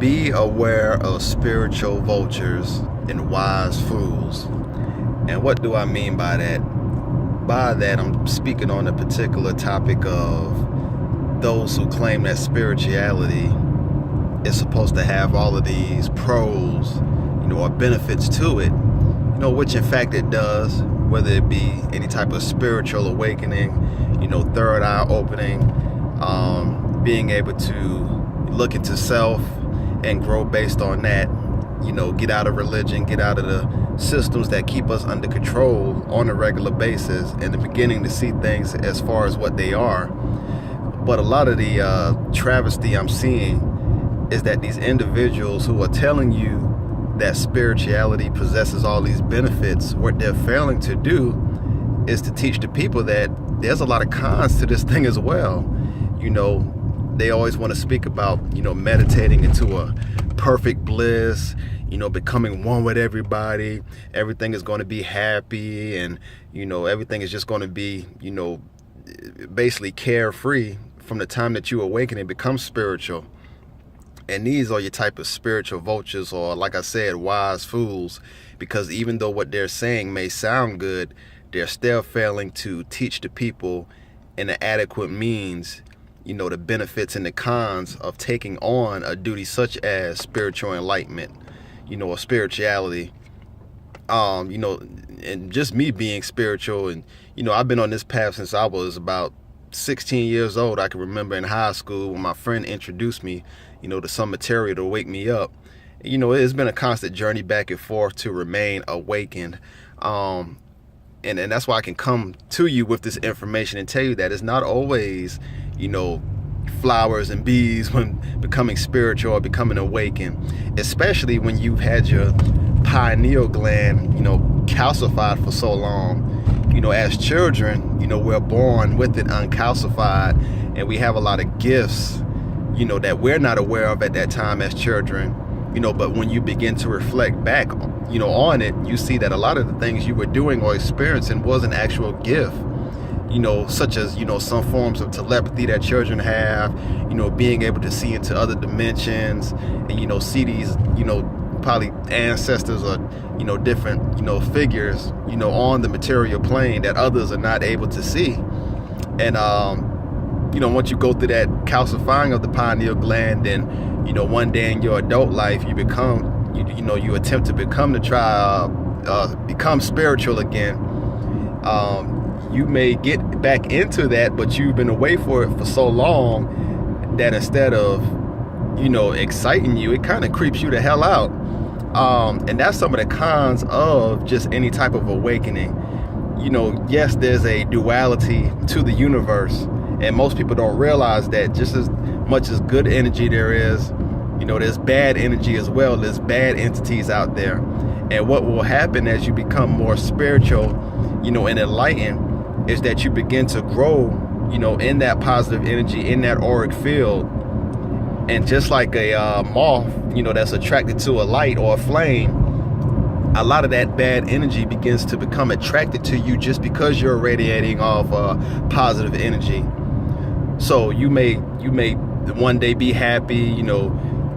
Be aware of spiritual vultures and wise fools. And what do I mean by that? By that, I'm speaking on a particular topic of those who claim that spirituality is supposed to have all of these pros, or benefits to it, which in fact it does, whether it be any type of spiritual awakening, third eye opening, being able to look into self and grow based on that, get out of religion, get out of the systems that keep us under control on a regular basis, and the beginning to see things as far as what they are. But a lot of the travesty I'm seeing is that these individuals who are telling you that spirituality possesses all these benefits, what they're failing to do is to teach the people that there's a lot of cons to this thing as well. They always want to speak about, meditating into a perfect bliss, becoming one with everybody. Everything is going to be happy, and, everything is just going to be, basically carefree from the time that you awaken and become spiritual. And these are your type of spiritual vultures, or like I said, wise fools, because even though what they're saying may sound good, they're still failing to teach the people in an adequate means, the benefits and the cons of taking on a duty such as spiritual enlightenment, or spirituality. And just me being spiritual, and, I've been on this path since I was about 16 years old. I can remember in high school when my friend introduced me, to some material to wake me up. It's been a constant journey back and forth to remain awakened. And that's why I can come to you with this information and tell you that it's not always, flowers and bees when becoming spiritual or becoming awakened, especially when you've had your pineal gland, calcified for so long. As children, we're born with it uncalcified, and we have a lot of gifts, that we're not aware of at that time as children, but when you begin to reflect back, on it, you see that a lot of the things you were doing or experiencing was an actual gift, such as, some forms of telepathy that children have, being able to see into other dimensions and, see these, probably ancestors or, different, figures, on the material plane that others are not able to see. And, once you go through that calcifying of the pineal gland, then, one day in your adult life, you become, you attempt to become become spiritual again. You may get back into that, but you've been away for it for so long that instead of, exciting you, it kind of creeps you the hell out. And that's some of the cons of just any type of awakening. Yes, there's a duality to the universe, and most people don't realize that just as much as good energy there is, there's bad energy as well. There's bad entities out there. And what will happen as you become more spiritual, and enlightened, is that you begin to grow, in that positive energy, in that auric field. And just like a moth, that's attracted to a light or a flame, a lot of that bad energy begins to become attracted to you just because you're radiating off positive energy. So you may one day be happy,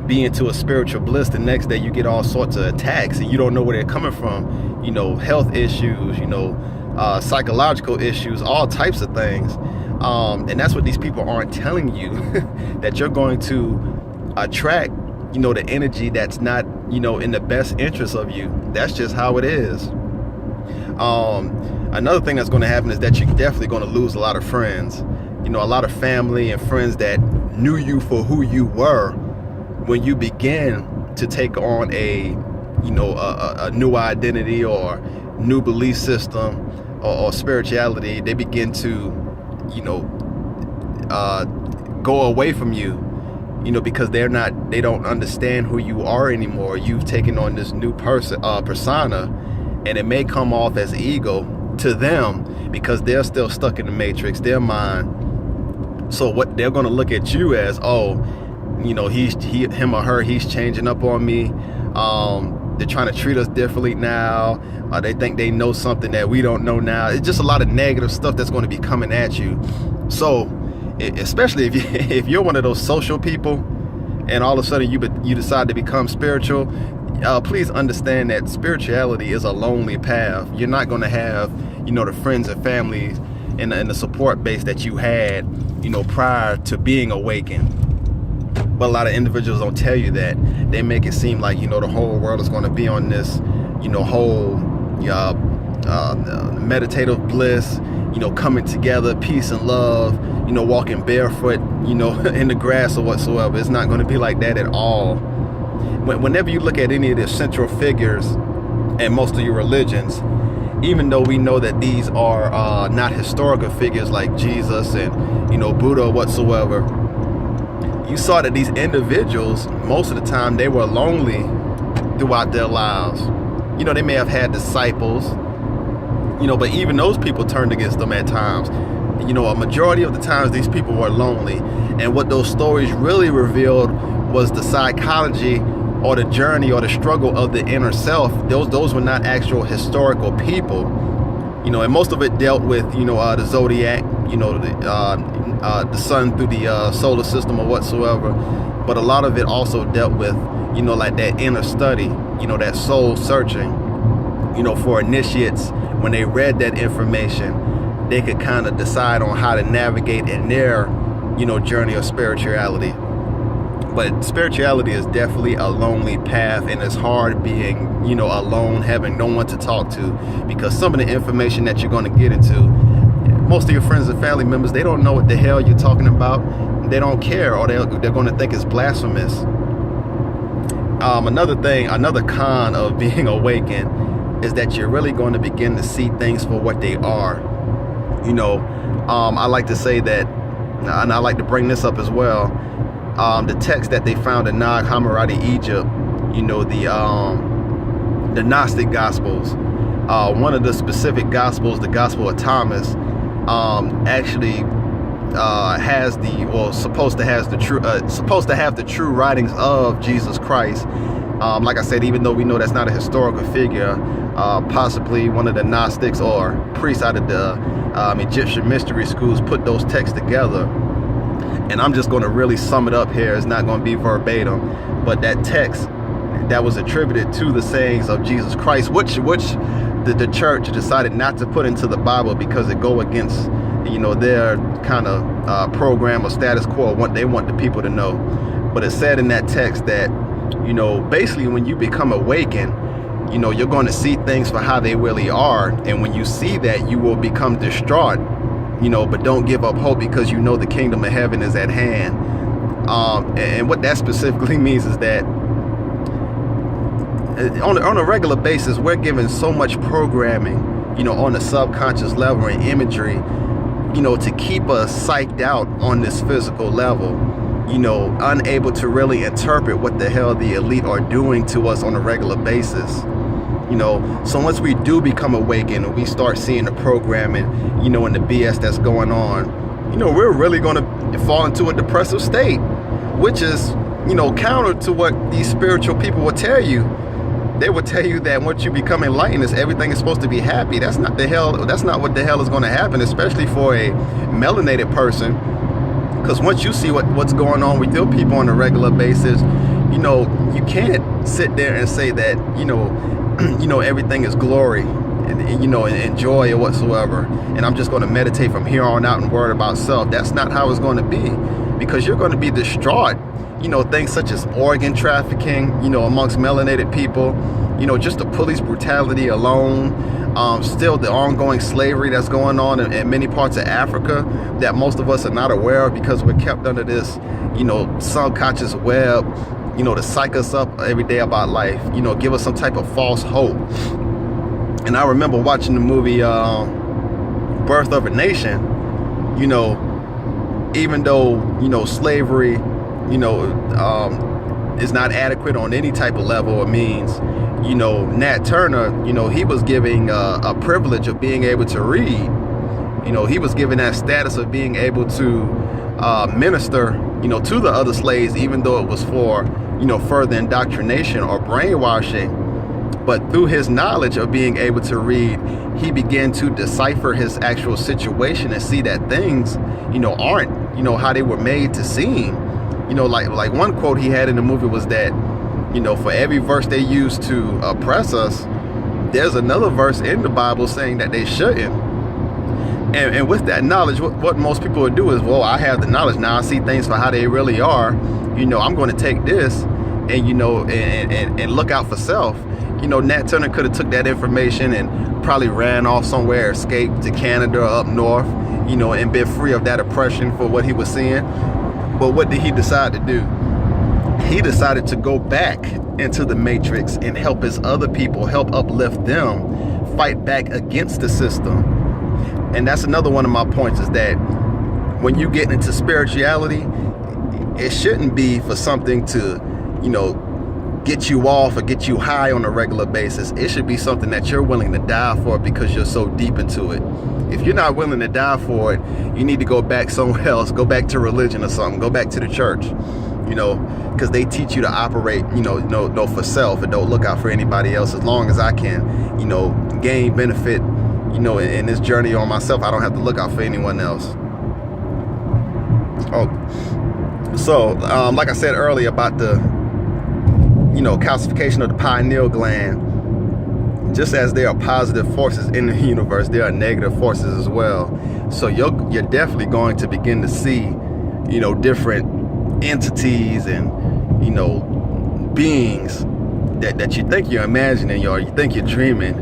be into a spiritual bliss. The next day you get all sorts of attacks and you don't know where they're coming from. Health issues, psychological issues, all types of things. And that's what these people aren't telling you, that you're going to attract, the energy that's not, in the best interest of you. That's just how it is. Another thing that's going to happen is that you're definitely going to lose a lot of friends, a lot of family and friends that knew you for who you were. When you begin to take on a new identity or new belief system or spirituality, they begin to, go away from you, because they don't understand who you are anymore. You've taken on this new persona, and it may come off as ego to them because they're still stuck in the matrix, their mind. So what they're going to look at you as, him or her, he's changing up on me. They're trying to treat us differently now. They think they know something that we don't know now. It's just a lot of negative stuff that's going to be coming at you. So especially if you're one of those social people and all of a sudden you decide to become spiritual, please understand that spirituality is a lonely path. You're not going to have, the friends and families and the support base that you had, prior to being awakened. But a lot of individuals don't tell you that. They make it seem like, the whole world is going to be on this, whole meditative bliss, coming together, peace and love, walking barefoot, in the grass or whatsoever. It's not going to be like that at all. Whenever you look at any of the central figures in most of your religions, even though we know that these are not historical figures like Jesus and, Buddha or whatsoever, you saw that these individuals, most of the time, they were lonely throughout their lives. They may have had disciples, but even those people turned against them at times. A majority of the times these people were lonely. And what those stories really revealed was the psychology or the journey or the struggle of the inner self. Those were not actual historical people. And most of it dealt with, the zodiac, the sun through the solar system or whatsoever. But a lot of it also dealt with, like that inner study, that soul searching, for initiates. When they read that information, they could kind of decide on how to navigate in their, journey of spirituality. But spirituality is definitely a lonely path, and it's hard being, alone, having no one to talk to, because some of the information that you're going to get into, most of your friends and family members, they don't know what the hell you're talking about. They don't care, or they're going to think it's blasphemous. Another con of being awakened is that you're really going to begin to see things for what they are. I like to say that, and I like to bring this up as well. The text that they found in Nag Hammadi, Egypt, the Gnostic Gospels, one of the specific Gospels, the Gospel of Thomas, actually supposed to have the true writings of Jesus Christ. Like I said, even though we know that's not a historical figure, possibly one of the Gnostics or priests out of the Egyptian mystery schools put those texts together. And I'm just going to really sum it up here. It's not going to be verbatim, but that text that was attributed to the sayings of Jesus Christ, which the church decided not to put into the Bible because it go against, their kind of program or status quo, what they want the people to know. But it said in that text that, basically when you become awakened, you're going to see things for how they really are. And when you see that, you will become distraught, but don't give up hope, because the kingdom of heaven is at hand. And what that specifically means is that on a regular basis, we're given so much programming, on the subconscious level and imagery, to keep us psyched out on this physical level, unable to really interpret what the hell the elite are doing to us on a regular basis. So once we do become awakened and we start seeing the programming, and the BS that's going on, we're really going to fall into a depressive state, which is, counter to what these spiritual people will tell you. They will tell you that once you become enlightened, everything is supposed to be happy. That's not what the hell is going to happen, especially for a melanated person. Because once you see what's going on with your people on a regular basis, you can't sit there and say that, everything is glory and joy or whatsoever. And I'm just going to meditate from here on out and worry about self. That's not how it's going to be, because you're going to be distraught. Things such as organ trafficking, amongst melanated people, just the police brutality alone, still the ongoing slavery that's going on in many parts of Africa that most of us are not aware of, because we're kept under this, subconscious web, to psych us up every day about life, give us some type of false hope. And I remember watching the movie Birth of a Nation, even though, slavery, is not adequate on any type of level or means, Nat Turner, he was giving a privilege of being able to read. He was given that status of being able to minister, to the other slaves, even though it was for, further indoctrination or brainwashing. But through his knowledge of being able to read, he began to decipher his actual situation and see that things, aren't, how they were made to seem. Like one quote he had in the movie was that, for every verse they use to oppress us, there's another verse in the Bible saying that they shouldn't. And with that knowledge, what most people would do is, well, I have the knowledge now, I see things for how they really are, I'm going to take this and and look out for self. Nat Turner could have took that information and probably ran off somewhere, escaped to Canada or up north, and been free of that oppression for what he was seeing. But what did he decide to do? He decided to go back into the matrix and help his other people, help uplift them, fight back against the system. And that's another one of my points, is that when you get into spirituality, it shouldn't be for something to, get you off or get you high on a regular basis. It should be something that you're willing to die for because you're so deep into it. If you're not willing to die for it, you need to go back somewhere else, go back to religion or something, go back to the church, because they teach you to operate, no for self and don't look out for anybody else. As long as I can, gain benefit, in this journey on myself, I don't have to look out for anyone else. So like I said earlier about the calcification of the pineal gland, just as there are positive forces in the universe, there are negative forces as well. So you're definitely going to begin to see different entities and beings that you think you're imagining or you think you're dreaming,